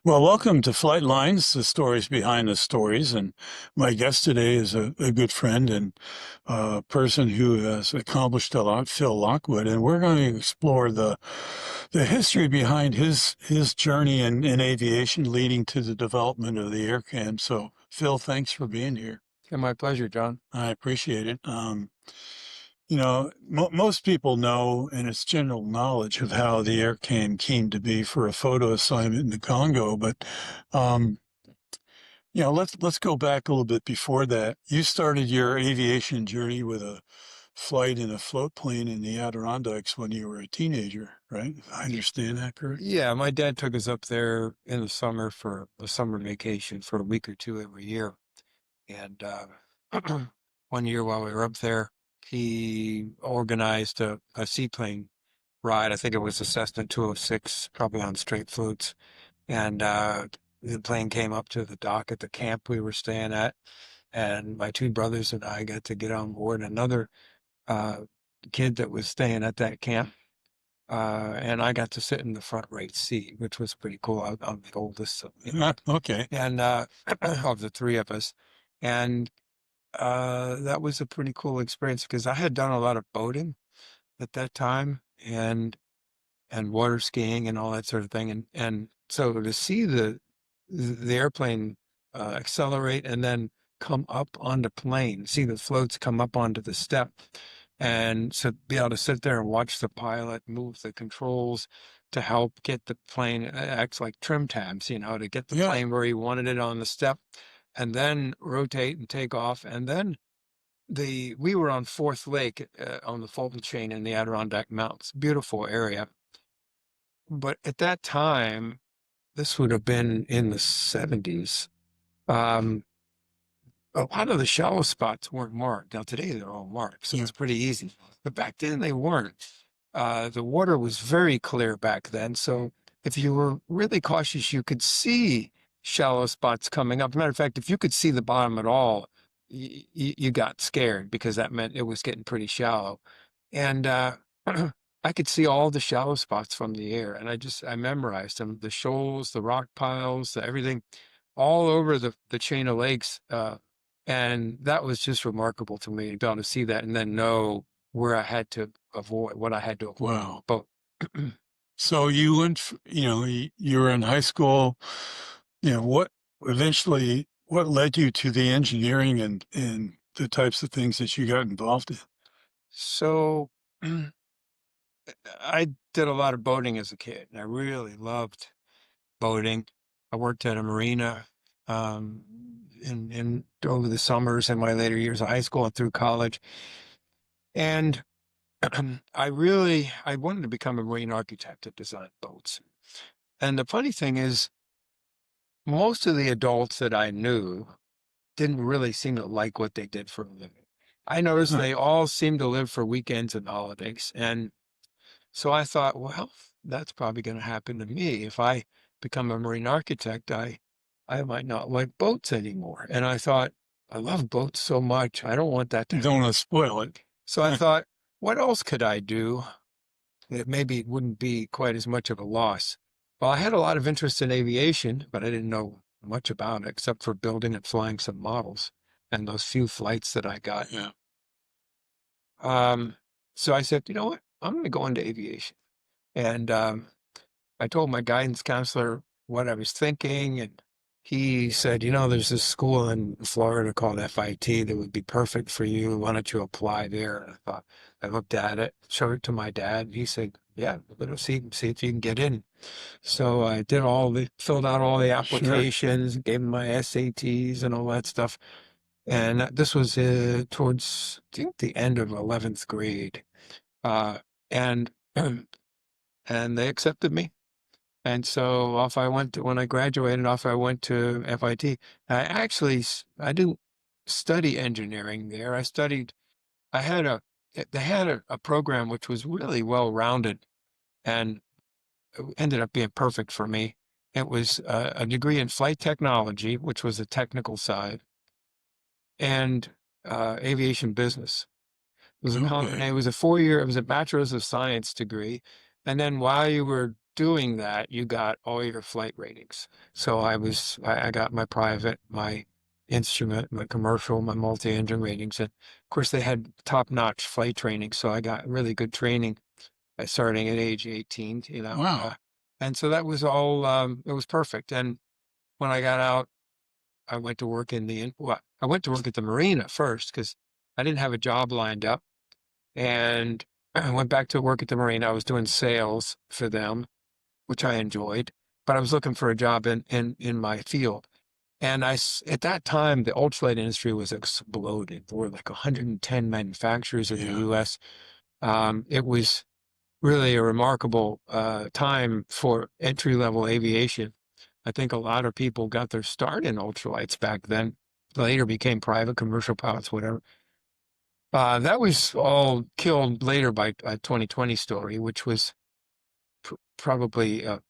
Well, welcome to Flight Lines, the stories behind the stories. And my guest today is a good friend and a person who has accomplished a lot, Phil Lockwood. And we're going to explore the history behind his journey in aviation leading to the development of the Aircam. So, Phil, thanks for being here. Yeah, my pleasure, John. I appreciate it. Most people know, and it's general knowledge of how the came to be for a photo assignment in the Congo. But um, let's go back a little bit before that. You started your aviation journey with a flight in a float plane in the Adirondacks when you were a teenager, right? I understand that correct? Yeah, my dad took us up there in the summer for a summer vacation for a week or two every year. And one year while we were up there, he organized a seaplane ride. I think it was a Cessna 206, probably on straight floats. And the plane came up to the dock at the camp we were staying at. And my two brothers and I got to get on board another uh, kid that was staying at that camp. And I got to sit in the front right seat, which was pretty cool. I'm the oldest, so, Okay. and of the three of us. And that was a pretty cool experience because I had done a lot of boating at that time and water skiing and all that sort of thing. And so to see the airplane accelerate and then come up on the plane, see the floats come up onto the step, and so be able to sit there and watch the pilot move the controls to help get the plane acts like trim tabs, to get the Yeah. plane where he wanted it on the step, and then rotate and take off, and then we were on Fourth Lake on the Fulton Chain in the Adirondack Mountains, beautiful area. But at that time, this would have been in the 70s. Um, a lot of the shallow spots weren't marked. Now today they're all marked, so Yeah. it's pretty easy. But back then they weren't. The water was very clear back then, so if you were really cautious, you could see shallow spots coming up. Matter of fact, if you could see the bottom at all, you got scared because that meant it was getting pretty shallow. And I could see all the shallow spots from the air, and I memorized them: the shoals, the rock piles, everything, all over the chain of lakes. And that was just remarkable to me to be able to see that and then know where I had to avoid, what I had to avoid on the Wow. boat. So you went, you were in high school. What eventually, what led you to the engineering and the types of things that you got involved in? So I did a lot of boating as a kid, and I really loved boating. I worked at a marina um, in over the summers in my later years of high school and through college. And I wanted to become a marine architect to design boats. And the funny thing is, most of the adults that I knew didn't really seem to like what they did for a living. I noticed Huh. they all seemed to live for weekends and holidays. And so I thought, well, that's probably going to happen to me. If I become a marine architect, I might not like boats anymore. And I thought, I love boats so much. I don't want that to You don't happen. want to spoil it. So I thought, what else could I do that maybe it wouldn't be quite as much of a loss? Well, I had a lot of interest in aviation, but I didn't know much about it except for building and flying some models and those few flights that I got. Yeah. Um, so I said, you know what? I'm going to go into aviation. And I told my guidance counselor what I was thinking, and he said, there's this school in Florida called FIT that would be perfect for you. Why don't you apply there? And I looked at it, showed it to my dad. And he said, yeah, let's see if you can get in. So I filled out all the Sure. applications, gave him my SATs and all that stuff. And this was towards, I think, the end of 11th grade. Uh, and, and they accepted me. And so off I went when I graduated, off I went to FIT. I didn't study engineering there. I had they had a program which was really well rounded and it ended up being perfect for me. It was a degree in flight technology, which was the technical side, and aviation business. It was Okay. it was a 4-year, it was a bachelor's of science degree. And then while you were doing that, you got all your flight ratings. So I got my private, my instrument, my commercial, my multi-engine ratings. And of course, they had top-notch flight training. So I got really good training starting at age 18, Wow. and so that was all, it was perfect. And when I got out, I went to work well, I went to work at the marina first because I didn't have a job lined up. And I went back to work at the marina. I was doing sales for them, which I enjoyed, but I was looking for a job in my field. And at that time, the ultralight industry was exploding. There were like 110 manufacturers in the Yeah. US. It was really a remarkable time for entry-level aviation. I think a lot of people got their start in ultralights back then, later became private commercial pilots, whatever. That was all killed later by a 2020 story, which was probably a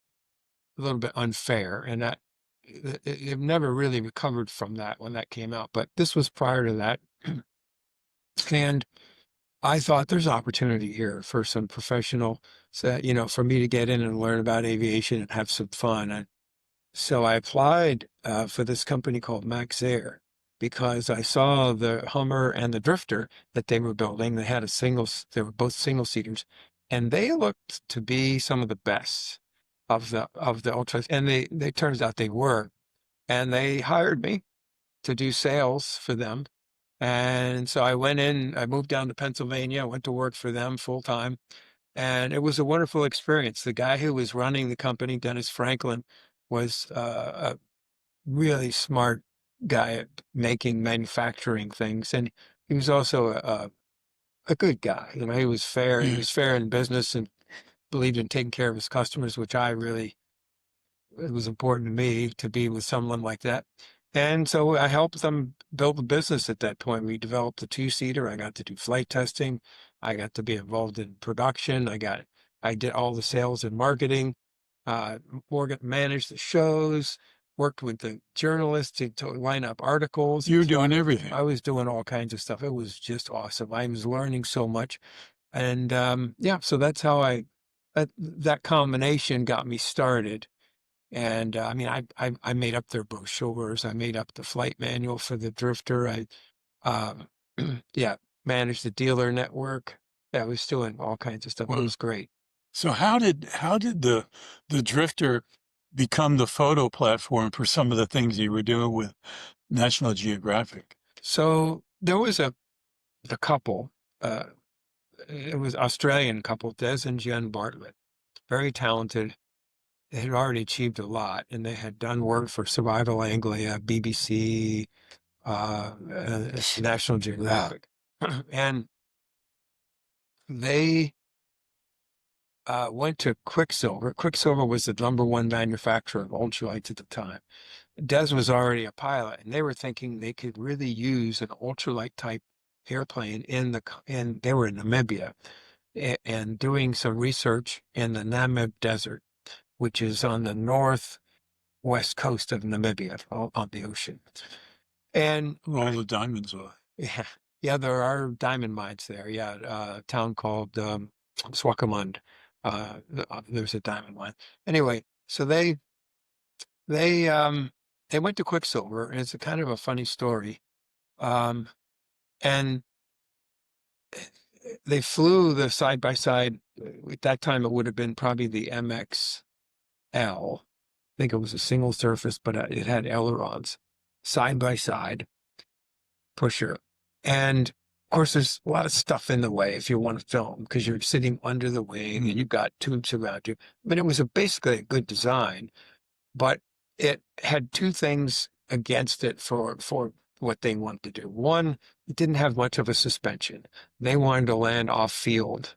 little bit unfair. And that it never really recovered from that when that came out. But this was prior to that. And I thought there's opportunity here for some professional, so, for me to get in and learn about aviation and have some fun. And so I applied for this company called Max Air because I saw the Hummer and the Drifter that they were building. They were both single seaters, and they looked to be some of the best of the ultras. And they turns out they were, and they hired me to do sales for them. And so I moved down to Pennsylvania, went to work for them full time. And it was a wonderful experience. The guy who was running the company, Dennis Franklin, was a really smart guy at manufacturing things. And he was also a good guy. He was fair. He Yeah. was fair in business and believed in taking care of his customers, which it was important to me to be with someone like that. And so I helped them build a business at that point. We developed a two-seater. I got to do flight testing. I got to be involved in production. I did all the sales and marketing, Morgan managed the shows, worked with the journalists to line up articles. You're So doing I everything. was doing all kinds of stuff. It was just awesome. I was learning so much. And yeah, so that's how that combination got me started. And I mean, I made up their brochures. I made up the flight manual for the Drifter. Um, yeah, managed the dealer network. Yeah, I was doing all kinds of stuff. It Well, was great. so how did the Drifter become the photo platform for some of the things you were doing with National Geographic? So there was a couple. Uh, it was Australian couple, Des and Jen Bartlett, very talented. They had already achieved a lot, and they had done work for Survival Anglia, BBC, National Geographic, and they went to Quicksilver. Quicksilver was the #1 manufacturer of ultralights at the time. Des was already a pilot, and they were thinking they could really use an ultralight type airplane and they were in Namibia and doing some research in the Namib Desert, which is on the northwest coast of Namibia, on the ocean. And All the diamonds are. yeah, yeah, there are diamond mines there. Yeah, a town called Swakopmund. There's a diamond mine. Anyway, so they um they went to Quicksilver, and it's a kind of a funny story. Um, and they flew the side by side. At that time, it would have been probably the MXL. I think it was a single surface, but it had ailerons side by side pusher. And of course, there's a lot of stuff in the way if you want to film because you're sitting under the wing and you've got tubes around you. But it was basically a good design, but it had two things against it for what they wanted to do. One, it didn't have much of a suspension. They wanted to land off field.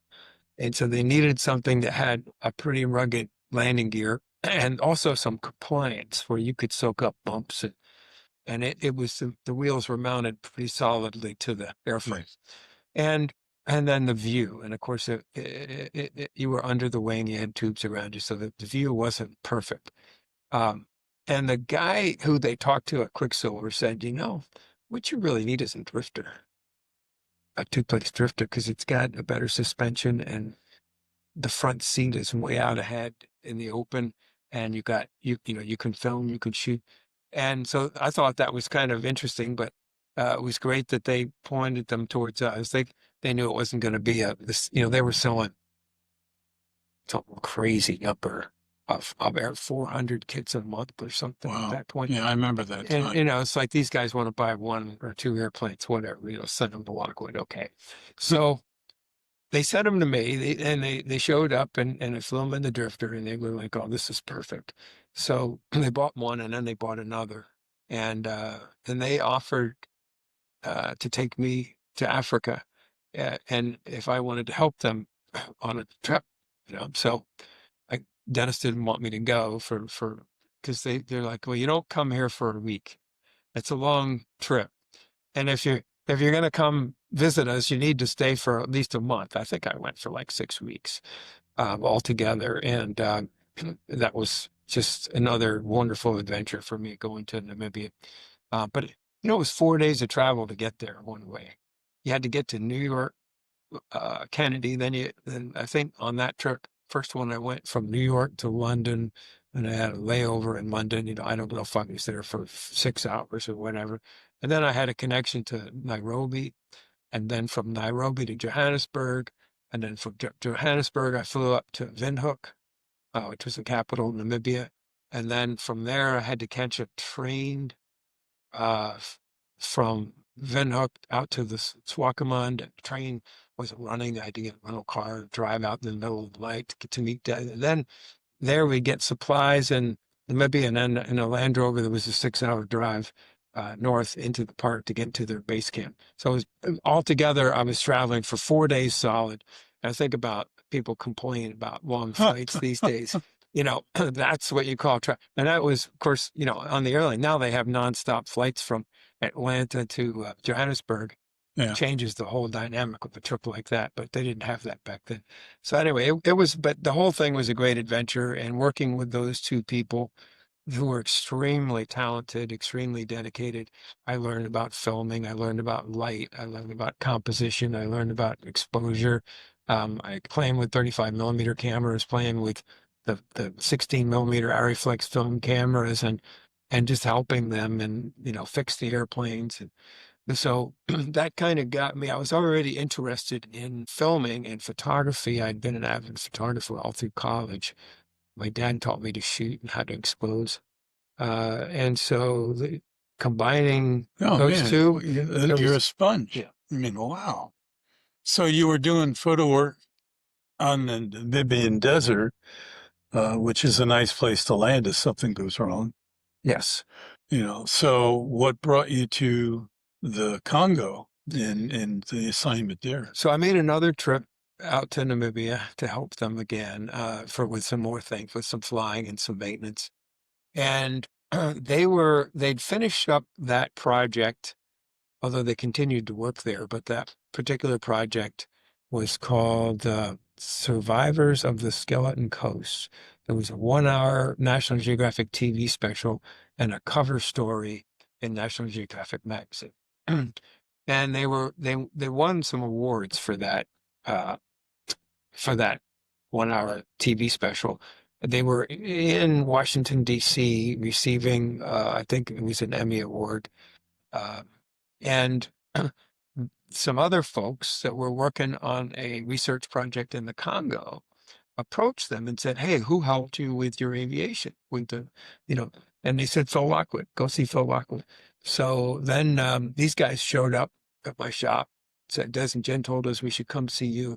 And so they needed something that had a pretty rugged landing gear and also some compliance where you could soak up bumps. And it was the wheels were mounted pretty solidly to the airframe. Yes. And then the view. And of course, you were under the wing, you had tubes around you, so the view wasn't perfect. Um, and the guy who they talked to at Quicksilver said, what you really need is a drifter, a two-place drifter, because it's got a better suspension and the front seat is way out ahead. in the open, and you know, you can film, you can shoot. And so I thought that was kind of interesting, but it was great that they pointed them towards us. They knew it wasn't going to be this, you know, they were selling something crazy number of about 400 kits a month or something at Wow. that point. Yeah, I remember that And, time. you know, it's like these guys want to buy 1 or 2 airplanes, whatever, you know, send them to Lockwood. Okay. So they sent them to me, they showed up, and I flew them in the drifter, and they were like, "Oh, this is perfect." So they bought one, and then they bought another, and then they offered to take me to Africa, and if I wanted to help them on a trip, you know. So I Dennis didn't want me to go for because they're like, "Well, you don't come here for a week. It's a long trip, and if you're going to come visit us, you need to stay for at least a month." I think I went for like 6 weeks altogether, and that was just another wonderful adventure for me going to Namibia. But you know, it was 4 days of travel to get there one way. You had to get to New York, Kennedy. Then I think on that trip, first one I went from New York to London, and I had a layover in London. You know, I don't know if I was there for 6 hours or whatever. And then I had a connection to Nairobi, and then from Nairobi to Johannesburg, and then from Johannesburg I flew up to Windhoek, which was the capital of Namibia, and then from there I had to catch a train uh, from Windhoek out to the Swakopmund. Train wasn't running. I had to get a rental car, drive out in the middle of the night to get to meet that. And then there we get supplies in Namibia, and then in a Land Rover, there was a 6-hour drive north into the park to get to their base camp. So it was, altogether, I was traveling for 4 days solid. And I think about people complaining about long flights these days. You know, that's what you call travel. And that was, of course, you know, on the airline. Now they have nonstop flights from Atlanta to Johannesburg. Yeah. Changes the whole dynamic of a trip like that, but they didn't have that back then. So anyway, it was, but the whole thing was a great adventure, and working with those two people who were extremely talented, extremely dedicated. I learned about filming. I learned about light. I learned about composition. I learned about exposure. I playing with 35 millimeter cameras, playing with the 16 millimeter Arriflex film cameras, and just helping them and, you know, fix the airplanes. And so that kind of got me. I was already interested in filming and photography. I'd been an avid photographer all through college. My dad taught me to shoot and how to expose. And so combining Oh those man, two, there you're a was, sponge. yeah, I mean, wow. So you were doing photo work on the Namibian desert, which is a nice place to land if something goes wrong. yes. You know, so what brought you to the Congo in the assignment there? So I made another trip out to Namibia to help them again with some more things, with some flying and some maintenance. And they'd finished up that project, although they continued to work there, but that particular project was called Survivors of the Skeleton Coast. There was a 1 hour National Geographic TV special and a cover story in National Geographic magazine. And they won some awards uh, for that 1 hour TV special. They were in Washington, D.C., receiving, I think it was an Emmy Award. Uh, and some other folks that were working on a research project in the Congo approached them and said, "Hey, who helped you with your aviation?" With the, you know, and they said, "Phil Lockwood, go see Phil Lockwood." So then these guys showed up at my shop, said, "Des and Jen told us we should come see you."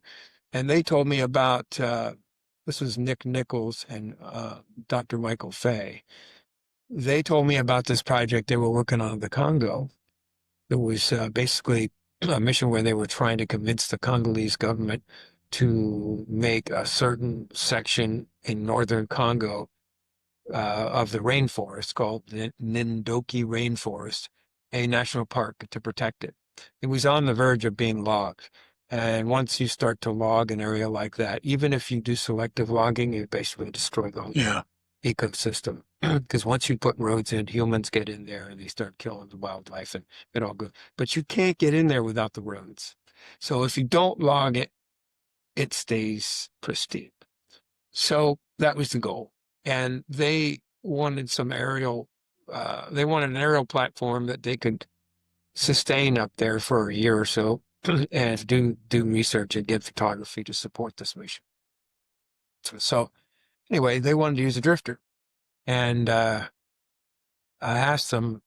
And they told me about, this was Nick Nichols and Dr. Michael Fay. They told me about this project they were working on in the Congo. It was basically a mission where they were trying to convince the Congolese government to make a certain section in northern Congo of the rainforest called the Ndoka Rainforest a national park to protect it. It was on the verge of being logged. And once you start to log an area like that, even if you do selective logging, you basically destroy the whole Yeah. ecosystem. Because once you put roads in, humans get in there and they start killing the wildlife, and it all goes. But you can't get in there without the roads. So if you don't log it, it stays pristine. So that was the goal. And they wanted they wanted an aerial platform that they could sustain up there for a year or so and do research and get photography to support this mission. So anyway, they wanted to use a drifter. And I asked them,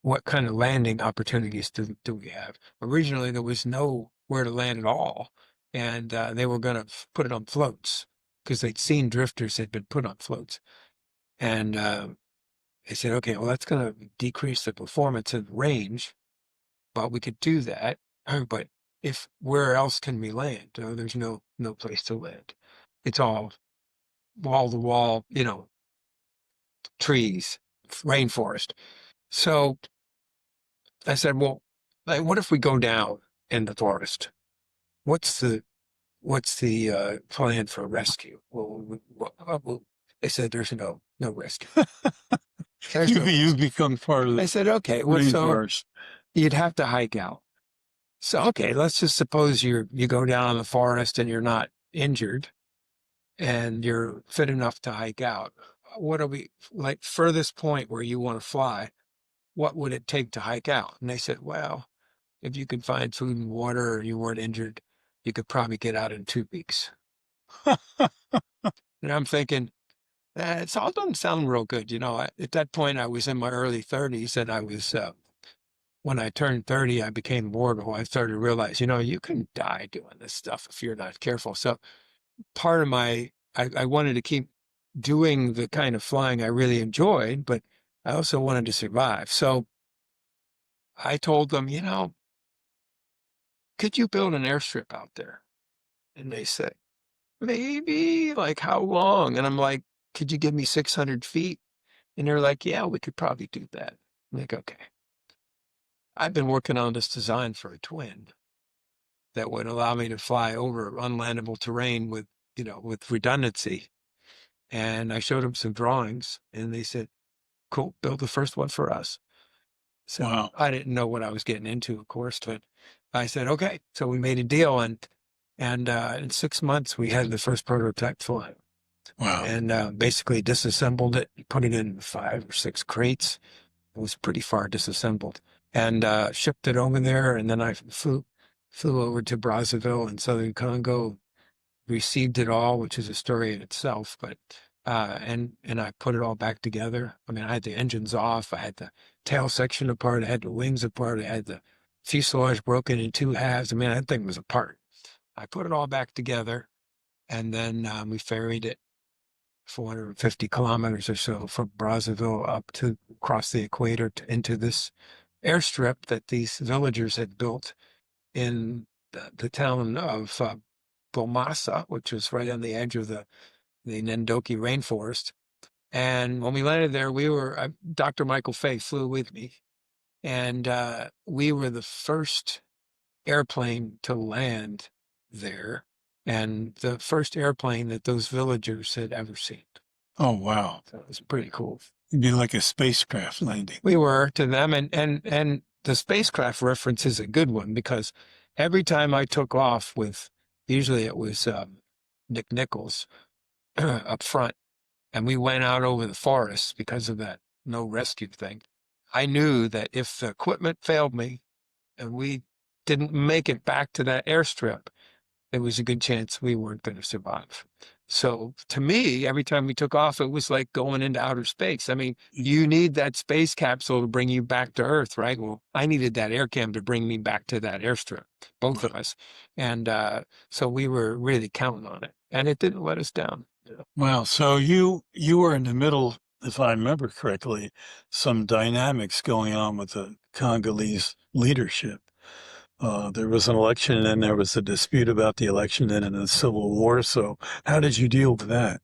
what kind of landing opportunities do we have? Originally, there was nowhere to land at all. And they were going to put it on floats because they'd seen drifters had been put on floats. And they said, okay, well, that's going to decrease the performance and range, but we could do that. But if where else can we land? There's no place to land. It's all wall to wall, trees, rainforest. So I said, well, like, what if we go down in the forest? What's the plan for rescue? Well, they said there's no rescue. There's no You rescue. become part of I the said, okay, well, so rainforest. you'd have to hike out. So, okay, let's just suppose you go down in the forest and you're not injured and you're fit enough to hike out. What are we, like, furthest point where you want to fly? What would it take to hike out? And they said, well, if you could find food and water or you weren't injured, you could probably get out in 2 weeks. And I'm thinking, it all doesn't sound real good. At that point, I was in my early 30s and I was, when I turned 30, I became mortal. I started to realize, you can die doing this stuff if you're not careful. So part of I wanted to keep doing the kind of flying I really enjoyed, but I also wanted to survive. So I told them, could you build an airstrip out there? And they said, maybe, like, how long? And I'm like, could you give me 600 feet? And they're like, yeah, we could probably do that. I'm like, okay. I've been working on this design for a twin that would allow me to fly over unlandable terrain with redundancy. And I showed them some drawings and they said, cool, build the first one for us. So Wow. I didn't know what I was getting into, of course, but I said, okay. So we made a deal and in 6 months we had the first prototype flying Wow. and basically disassembled it, put it in 5 or 6 crates. It was pretty far disassembled and shipped it over there. And then I flew over to Brazzaville in southern Congo, received it all, which is a story in itself. But and I put it all back together. I mean, I had the engines off, I had the tail section apart, I had the wings apart, I had the fuselage broken in 2 halves. I mean, that thing was apart. I put it all back together, and then we ferried it 450 kilometers or so from Brazzaville up to across the equator into this airstrip that these villagers had built in the town of Bomassa, which was right on the edge of the Ndoka Rainforest. And when we landed there, Dr. Michael Fay flew with me, and we were the first airplane to land there, and the first airplane that those villagers had ever seen. Oh, wow. So it was pretty cool. It'd be like a spacecraft landing. We were to them, and the spacecraft reference is a good one because every time I took off usually it was Nick Nichols up front, and we went out over the forest because of that no rescue thing. I knew that if the equipment failed me and we didn't make it back to that airstrip, there was a good chance we weren't going to survive. So to me, every time we took off, it was like going into outer space. I mean, you need that space capsule to bring you back to Earth, right? Well, I needed that Aircam to bring me back to that airstrip, both of us. And so we were really counting on it, and it didn't let us down. Wow. So you were in the middle, if I remember correctly, some dynamics going on with the Congolese leadership. There was an election and then there was a dispute about the election and then a civil war. So how did you deal with that?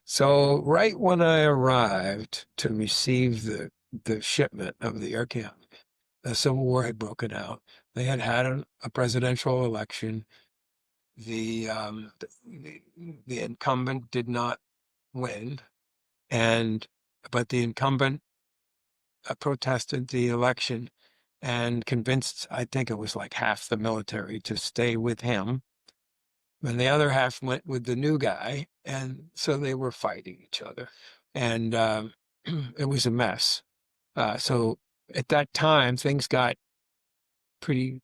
So right when I arrived to receive the shipment of the Aircam, the Civil War had broken out. They had had a presidential election. The incumbent did not win, but the incumbent protested the election and convinced, I think it was like half the military, to stay with him. and the other half went with the new guy, and so they were fighting each other, and it was a mess. So at that time, things got pretty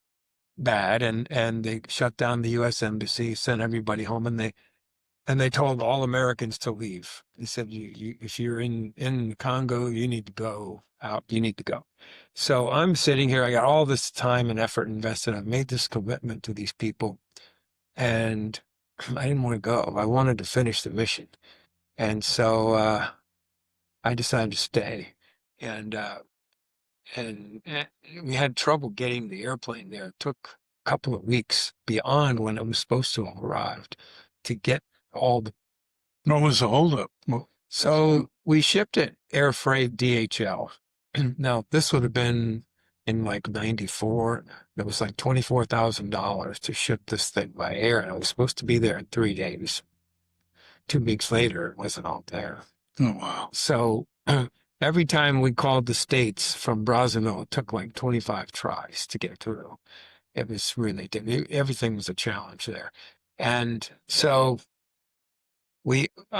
bad, and they shut down the U.S. embassy, sent everybody home, and they told all Americans to leave. They said, if you're in Congo, you need to go out. You need to go. So I'm sitting here. I got all this time and effort invested. I've made this commitment to these people, and I didn't want to go. I wanted to finish the mission, and so I decided to stay. And and we had trouble getting the airplane there. It took a couple of weeks beyond when it was supposed to have arrived to get all the. What was the holdup? So we shipped it air freight DHL. Now this would have been in like '94. It was like $24,000 to ship this thing by air, and it was supposed to be there in 3 days. 2 weeks later, it wasn't all there. Oh, wow. So every time we called the States from Brazzaville, it took like 25 tries to get through. It was really, everything was a challenge there. And so we, we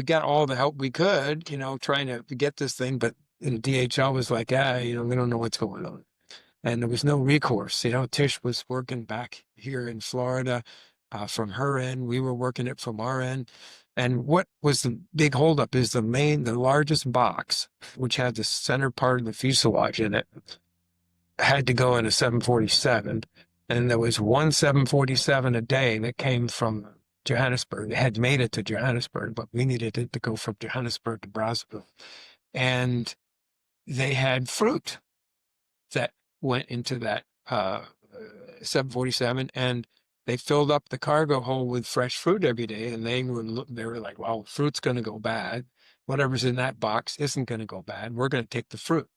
got all the help we could, trying to get this thing, but the DHL was like, we don't know what's going on. And there was no recourse. Tish was working back here in Florida from her end. We were working it from our end. And what was the big holdup is the largest box, which had the center part of the fuselage in it, had to go in a 747. And there was one 747 a day that came from Johannesburg. It had made it to Johannesburg, but we needed it to go from Johannesburg to Brazzaville. And they had fruit that went into that 747, and they filled up the cargo hold with fresh fruit every day. And they were like, well, fruit's going to go bad. Whatever's in that box isn't going to go bad. We're going to take the fruit.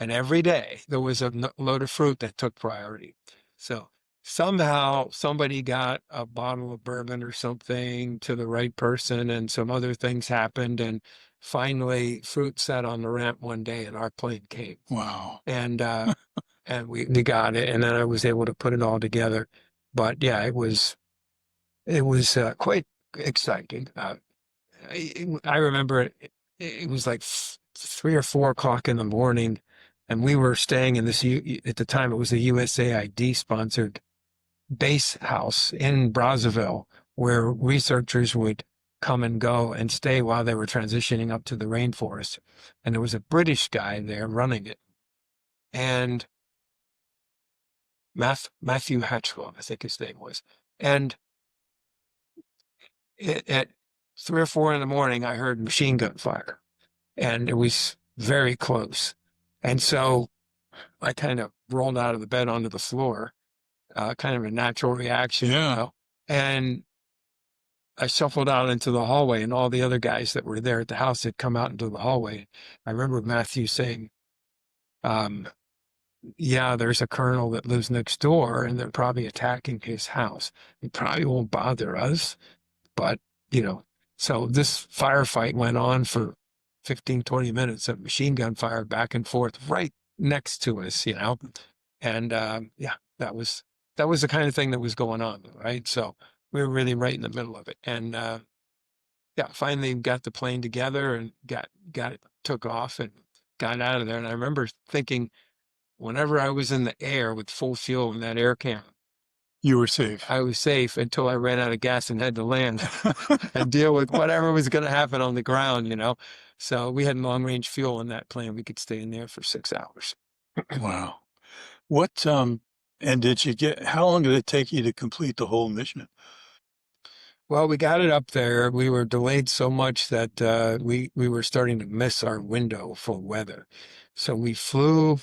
And every day there was a load of fruit that took priority. So somehow somebody got a bottle of bourbon or something to the right person, and some other things happened. And finally, fruit sat on the ramp one day, and our plane came. Wow. And and we got it, and then I was able to put it all together. But yeah, it was quite exciting. I remember it was like 3 or 4 o'clock in the morning, and we were staying in this, at the time it was a USAID sponsored base house in Brazzaville, where researchers would come and go and stay while they were transitioning up to the rainforest. And there was a British guy there running it. And Matthew Hatchwell, I think his name was. And at 3 or 4 in the morning, I heard machine gun fire, and it was very close. And so I kind of rolled out of the bed onto the floor, kind of a natural reaction. Yeah. And I shuffled out into the hallway, and all the other guys that were there at the house had come out into the hallway. I remember Matthew saying, yeah, there's a colonel that lives next door, and they're probably attacking his house. It probably won't bother us, but, so this firefight went on for 15, 20 minutes of machine gun fire back and forth right next to us, and yeah, that was the kind of thing that was going on, right? So we were really right in the middle of it. And yeah, finally got the plane together and got it, took off and got out of there. And I remember thinking, whenever I was in the air with full fuel in that Aircam, You were safe. I was safe until I ran out of gas and had to land and deal with whatever was going to happen on the ground, So we had long range fuel in that plane. We could stay in there for 6 hours. Wow. What, and how long did it take you to complete the whole mission? Well, we got it up there. We were delayed so much that we were starting to miss our window for weather. So we flew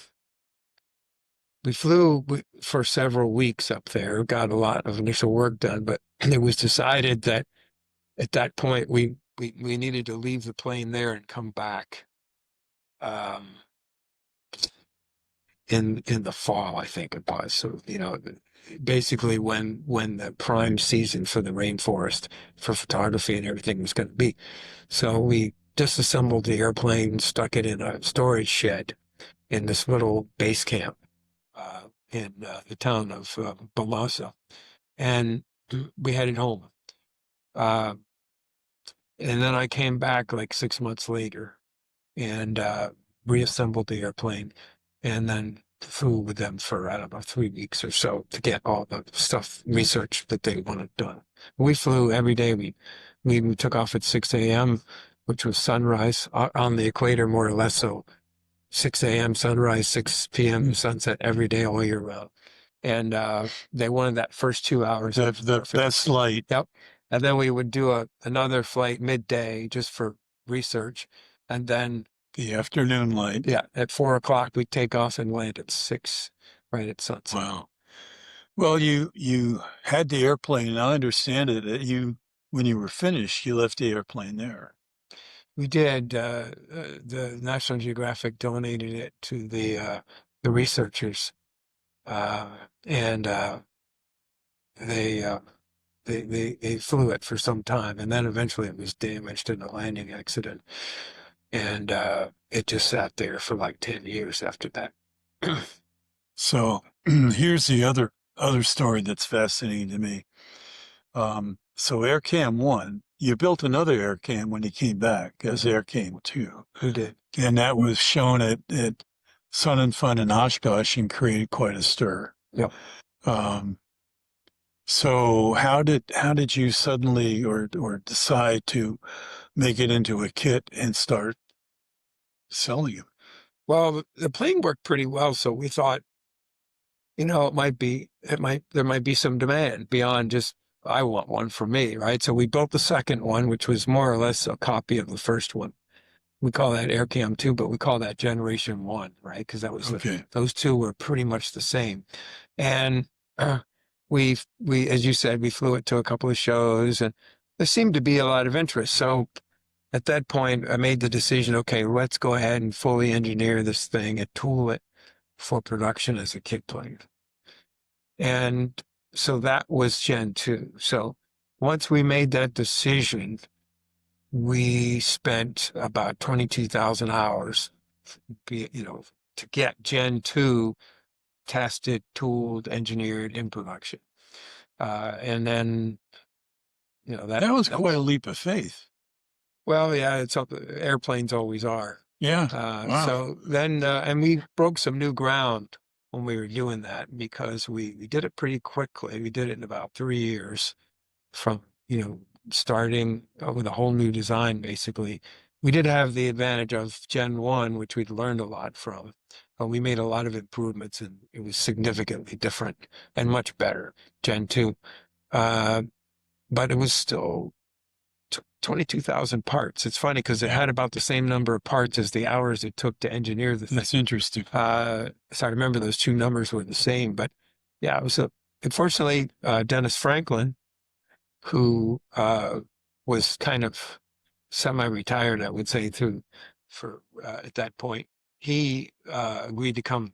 for several weeks up there, got a lot of initial work done, but it was decided that at that point we needed to leave the plane there and come back in the fall, I think it was. So, basically when the prime season for the rainforest for photography and everything was going to be. So we disassembled the airplane, stuck it in a storage shed in this little base camp in the town of Balasa, and we headed home. Uh, and then I came back like 6 months later and reassembled the airplane, and then flew with them for, I don't know, 3 weeks or so to get all the stuff research that they wanted done. We flew every day. We took off at 6 a.m., which was sunrise on the equator, more or less. So 6 a.m. sunrise, 6 p.m. sunset every day, all year round. And they wanted that first 2 hours. The best light. Yep. And then we would do another flight midday just for research. And then The afternoon light. yeah, at 4 o'clock we'd take off and land at 6, right at sunset. Wow. Well, you had the airplane, and I understand it. When you were finished, you left the airplane there. We did. The National Geographic donated it to the researchers, and they they flew it for some time, and then eventually it was damaged in a landing accident, and it just sat there for like 10 years after that. So here's the other story that's fascinating to me. So Aircam 1, you built another Aircam when you came back as Aircam 2. Who did? And that was shown at Sun and Fun in Oshkosh and created quite a stir. Yep. So how did you suddenly or decide to make it into a kit and start selling it? Well, the plane worked pretty well, so we thought, there might be some demand beyond just I want one for me, right? So we built the second one, which was more or less a copy of the first one. We call that Aircam 2, but we call that Generation 1, right? Because that was Okay. those two were pretty much the same. And we, as you said, we flew it to a couple of shows, and there seemed to be a lot of interest. So at that point, I made the decision, okay, let's go ahead and fully engineer this thing and tool it for production as a kit plane. And so that was Gen 2. So once we made that decision, we spent about 22,000 hours, to get Gen 2 tested, tooled, engineered in production. And then, That was quite a leap of faith. Well, yeah, airplanes always are. Yeah. Wow. So then, and we broke some new ground when we were doing that because we did it pretty quickly. We did it in about 3 years from, starting with a whole new design, basically. We did have the advantage of Gen 1, which we'd learned a lot from. We made a lot of improvements, and it was significantly different and much better, Gen 2. But it was still 22,000 parts. It's funny because it had about the same number of parts as the hours it took to engineer the thing. That's interesting. So I remember those two numbers were the same, but yeah, it was unfortunately, Dennis Franklin, who was kind of semi-retired, I would say, at that point, he agreed to come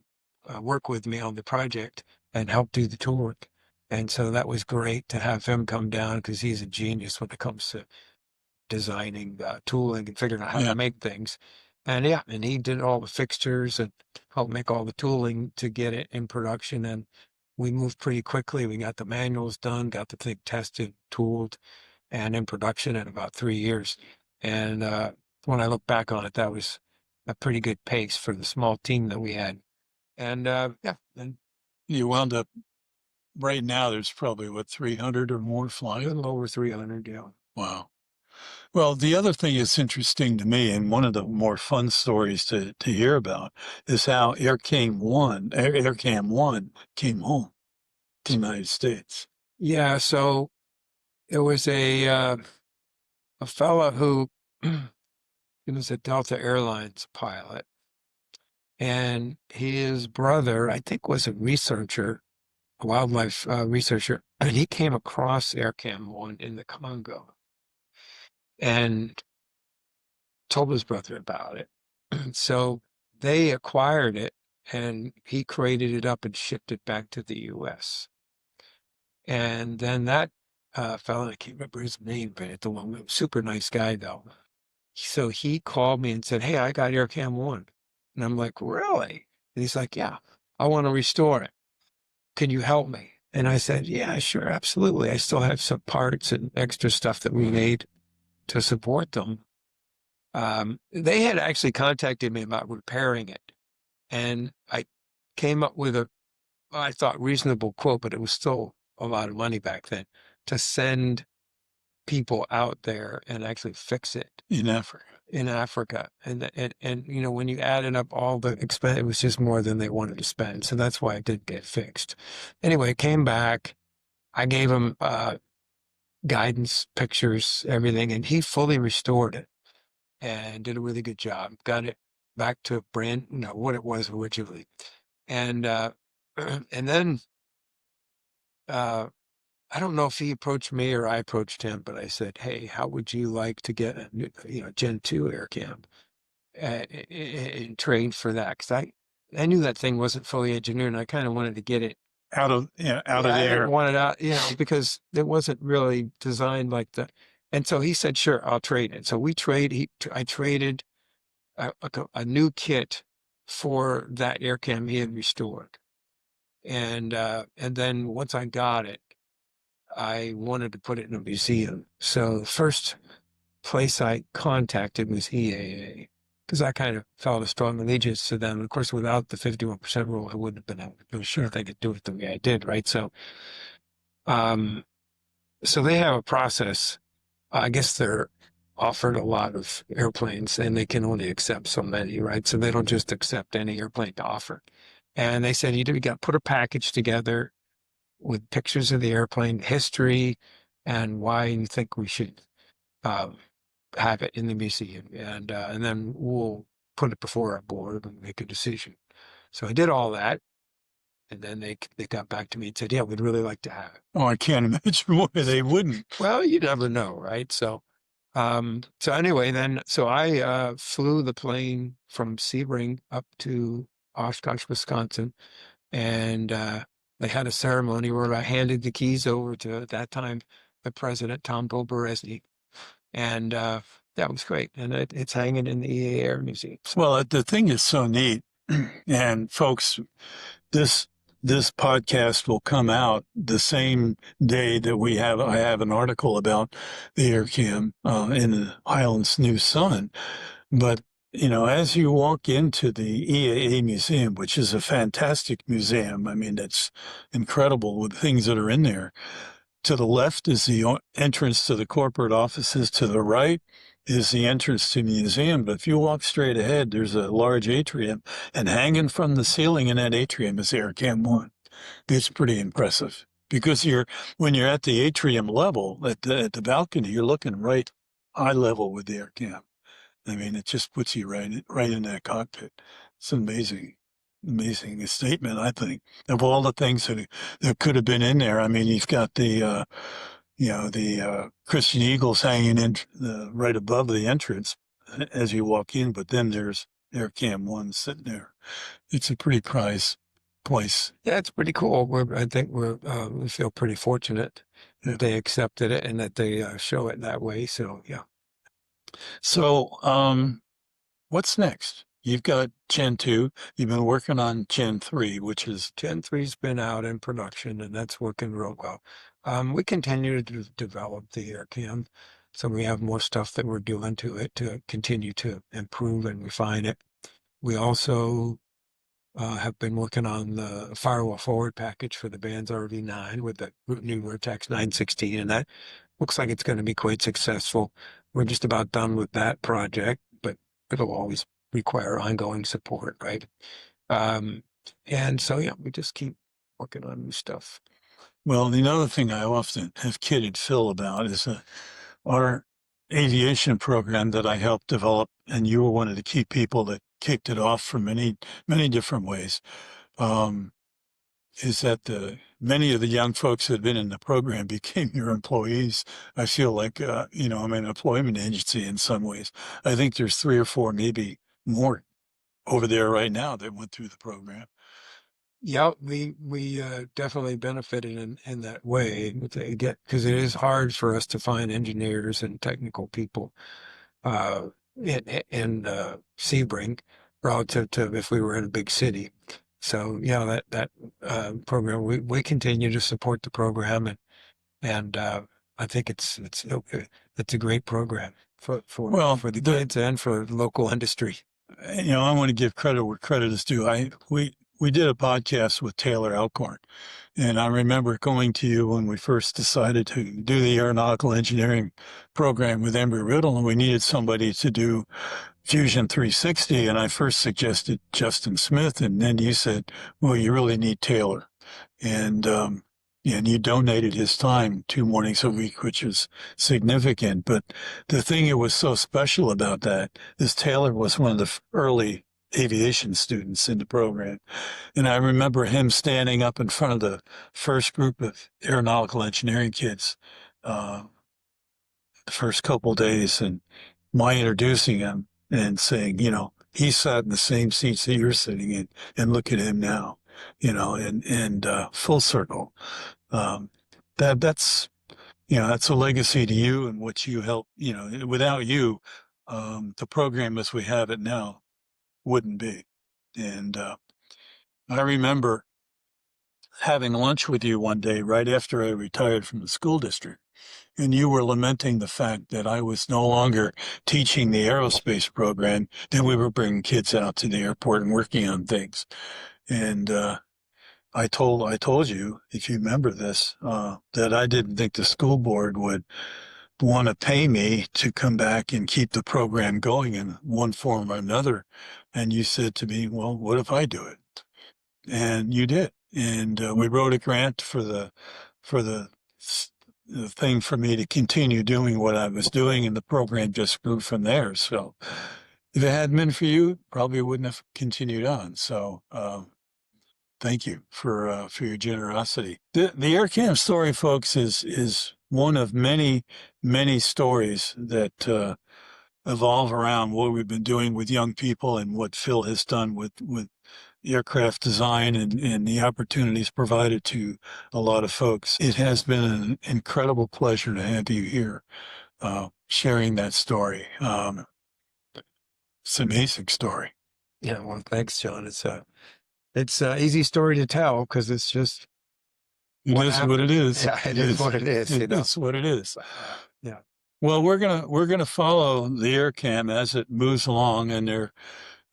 work with me on the project and help do the tour work. And so that was great to have him come down because he's a genius when it comes to designing, tooling, and figuring out how to make things. And and he did all the fixtures and helped make all the tooling to get it in production. And we moved pretty quickly. We got the manuals done, got the thing tested, tooled, and in production in about 3 years. And when I look back on it, that was a pretty good pace for the small team that we had. And and You wound up right now. There's probably 300 or more a flying. little over 300. Yeah. Wow. Well, the other thing that's interesting to me, and one of the more fun stories to hear about, is how Aircam 1 came home to the United States. Yeah. So there was a fella who he was a Delta Airlines pilot, and his brother, I think, was a researcher, a wildlife researcher, and he came across Aircam 1 in the Congo and told his brother about it. So they acquired it, and he created it up and shipped it back to the U.S. And then that fellow, I can't remember his name, but the one super nice guy though. So he called me and said, "Hey, I got Aircam 1." And I'm like, "Really?" And he's like, "Yeah, I want to restore it." can you help me? And I said, yeah, sure, absolutely. I still have some parts and extra stuff that we made to support them. They had actually contacted me about repairing it. And I came up with a, I thought, reasonable quote, but it was still a lot of money back then to send people out there and actually fix it In Africa. in Africa. And you know, when you added up all the expense, it was just more than they wanted to spend. So that's why it did get fixed. Anyway, it came back. I gave him guidance, pictures, everything, and he fully restored it and did a really good job. Got it back to brand, you know, what it was originally. And and then uh, I don't know if he approached me or I approached him, but I said, "Hey, how would you like to get a new, you know, Gen 2 Aircam and train for that?" Because I knew that thing wasn't fully engineered, and I kind of wanted to get it Out of, yeah, out of yeah, the I didn't air. want it out, you know, because it wasn't really designed like that. And so he said, "Sure, I'll trade it." So we trade. I traded a new kit for that Aircam he had restored, and then once I got it, I wanted to put it in a museum. So the first place I contacted was EAA because I kind of felt a strong allegiance to them. Of course, without the 51% rule, I wouldn't have been able to do it Sure. if they could do it the way I did, right? Um, so they have a process. I guess they're offered a lot of airplanes and they can only accept so many, right? So they don't just accept any airplane to offer. And they said, you got to put a package together with pictures of the airplane, history, and why you think we should uh, have it in the museum. And then we'll put it before our board and make a decision. So I did all that. And then they got back to me and said, yeah, we'd really like to have it. Oh, I can't imagine why they wouldn't. Well, you never know, right? So anyway, so I flew the plane from Sebring up to Oshkosh, Wisconsin, and they had a ceremony where I handed the keys over to, at that time, the president, Tom Berezny, and that was great. And it's hanging in the EA Air Museum. So, Well, the thing is so neat, and folks, this this podcast will come out the same day that I have an article about the Aircam in the Highlands News Sun. But you know, as you walk into the EAA museum, which is a fantastic museum, I mean, it's incredible with things that are in there. To the left is the entrance to the corporate offices. To the right is the entrance to the museum. But if you walk straight ahead, there's a large atrium, and hanging from the ceiling in that atrium is Aircam 1. It's pretty impressive because when you're at the atrium level, at the balcony, you're looking right eye level with the Aircam. I mean, it just puts you right in that cockpit. It's an amazing statement, I think, of all the things that could have been in there. I mean, you've got the Christian Eagles hanging in right above the entrance as you walk in, but then there's Aircam 1 sitting there. It's a pretty prized place. yeah, it's pretty cool. I think we feel pretty fortunate that they accepted it and that they show it that way. So yeah. So, what's next? You've got Gen 2. You've been working on Gen 3, which is Gen 3's been out in production and that's working real well. We continue to develop the Aircam. So we have more stuff that we're doing to it to continue to improve and refine it. We also have been working on the firewall forward package for the band's RV9 with the new Vertex 916, and that looks like it's going to be quite successful. We're just about done with that project, but it'll always require ongoing support, right? And so, yeah, we just keep working on new stuff. well, the other thing I often have kidded Phil about is our aviation program that I helped develop, and you were one of the key people that kicked it off for many different ways. Um, is that many of the young folks that have been in the program became your employees. I feel like, I'm an employment agency in some ways. I think there's 3 or 4, maybe more over there right now that went through the program. Yeah, we definitely benefited in that way because it is hard for us to find engineers and technical people in Sebring relative to if we were in a big city. So yeah, that program, we continue to support the program, and I think it's a great program Well, for the kids and for local industry. I want to give credit where credit is due. We did a podcast with Taylor Alcorn, and I remember going to you when we first decided to do the aeronautical engineering program with Embry-Riddle, and we needed somebody to do Fusion 360, and I first suggested Justin Smith, and then you said, well, you really need Taylor. And you donated his time 2 mornings a week, which is significant. But the thing that was so special about that is Taylor was one of the early aviation students in the program. And I remember him standing up in front of the first group of aeronautical engineering kids, uh, the first couple of days, and my introducing him and saying, he sat in the same seats that you're sitting in, and look at him now, and full circle. Um, that's a legacy to you and what you helped, without you, the program as we have it now wouldn't be. And I remember having lunch with you one day right after I retired from the school district, and you were lamenting the fact that I was no longer teaching the aerospace program, that we were bringing kids out to the airport and working on things. And I told you, if you remember this, that I didn't think the school board would want to pay me to come back and keep the program going in one form or another. And you said to me, well, what if I do it? And you did. And we wrote a grant for the thing for me to continue doing what I was doing, and the program just grew from there. So if it hadn't been for you, probably wouldn't have continued on. So thank you for your generosity. The Aircam story, folks, is one of many stories that evolve around what we've been doing with young people and what Phil has done with aircraft design and the opportunities provided to a lot of folks. It has been an incredible pleasure to have you here sharing that story. It's an amazing story. Yeah, well, thanks, John. It's a easy story to tell because it's just It is what it is. Yeah, it is what it is. It's what it is. Yeah. Well, we're gonna follow the Aircam as it moves along, and there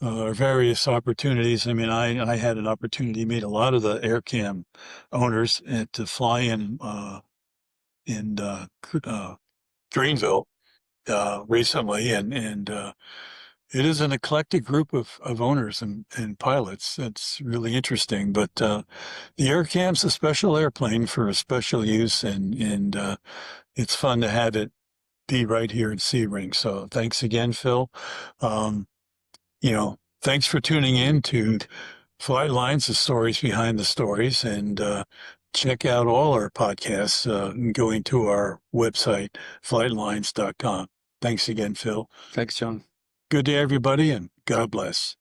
are various opportunities. I mean, I had an opportunity to meet a lot of the Aircam owners and to fly in Greenville recently, and it is an eclectic group of owners and pilots. It's really interesting. But the Aircam's a special airplane for a special use, and it's fun to have it be right here in Sebring. So thanks again, Phil. Um, thanks for tuning in to Flight Lines, the stories behind the stories, and check out all our podcasts going to our website, flightlines.com. Thanks again, Phil. Thanks, John. Good day, everybody, and God bless.